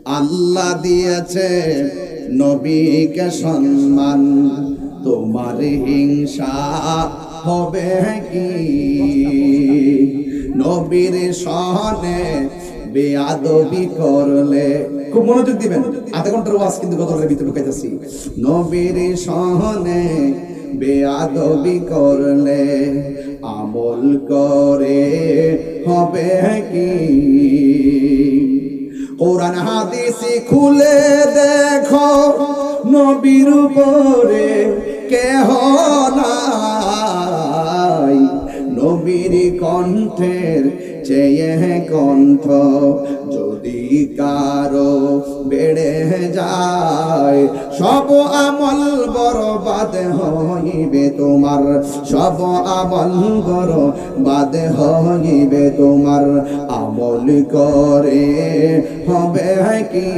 আল্লাহ দিয়েছে নবীকে সম্মান, তোমার হিংসা হবে কি? নবীর সনে বেয়াদবি করলে, খুব মনোযোগ দিবেন, আধা ঘন্টার ওয়াজ কিন্তু গতকালের ভিতরে ঢুকাইতেছি। নবীর সনে বেয়াদবি করলে আমল করে হবে কি? কোরআন হাদিস খুলে দেখো, নবীর উপরে কেহ নাই, নবীর কণ্ঠের চেয়ে কণ্ঠ যদি কারো বেড়ে যায়, সব আমল বরবাদ হইবে তোমার, সব আমল বরবাদ হইবে তোমার। আমল করে হবে কি?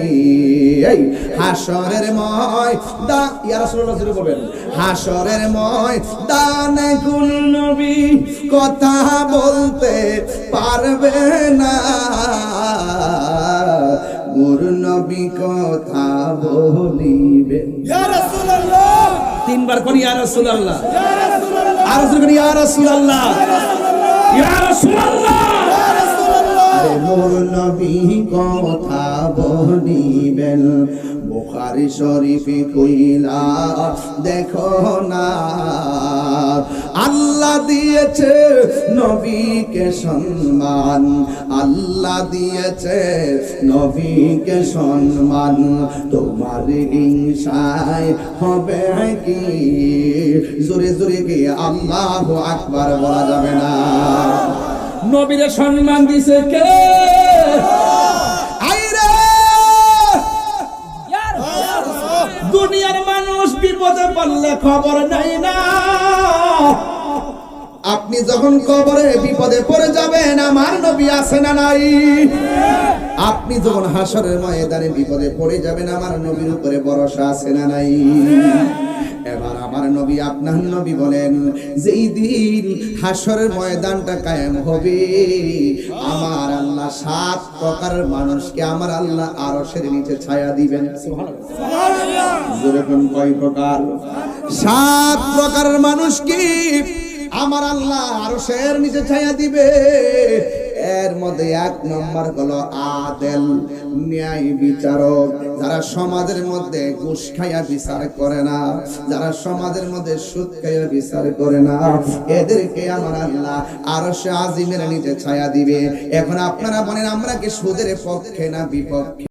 এই হাসরের ময়দান, ইয়া রাসূলুল্লাহ জোরে বলেন, হাসরের ময়দানে কোন নবী কথা বলতে পারবে না, মোর নবী কথা বলিবে। ইয়া রাসূলুল্লাহ, তিনবার কোন ইয়া রাসূলুল্লাহ, ইয়া রাসূলুল্লাহ, আর জোরে ইয়া রাসূলুল্লাহ, ইয়া রাসূলুল্লাহ, ইয়া রাসূলুল্লাহ। আরে মোর নবী কথা বলিবেন, বুখারী শরীফে কইলা দেখো না, আল্লাহ দিয়েছে নবীকে সম্মান, আল্লাহ দিয়েছে নবীকে সম্মান, তোমার হিংসায় হবে কি? জোরে জোরে কি আল্লাহু আকবার বলা যাবে না? নবীরে সম্মান দিছে কে? দুনিয়ার মানুষ বিপদে পড়লে খবর নাই না, আপনি যখন কবরে বিপদে পড়ে যাবেন আমার নবী আছে না নাই? আপনি যখন হাসরের ময়দানে বিপদে পড়ে যাবেন আমার নবীর উপরে ভরসা আছে না নাই? এবার আমার নবী, আপনার নবী বলেন, যেই দিন হাসরের ময়দানটা কায়েম হবে, আমার আল্লাহ 7 প্রকারের মানুষকে আমার আল্লাহ আরশের নিচে ছায়া দিবেন। সুবহানাল্লাহ, জোরে কোন কয় প্রকার? 7 প্রকারের মানুষ কি আমার আল্লাহ আরশের নিচে ছায়া দিবে। এর মধ্যে 1 নম্বর হলো আদেল, ন্যায় বিচারক, যারা সমাজের মধ্যে ঘুষ খাইয়া বিচার করে না, যারা সমাজের মধ্যে সুদ খাইয়া বিচার করে না, এদেরকে আমার আল্লাহ আরশে আজিমের নিচে ছায়া দিবে। এখন আপনারা বলেন, আমরা কি সুদের পক্ষে না বিপক্ষে?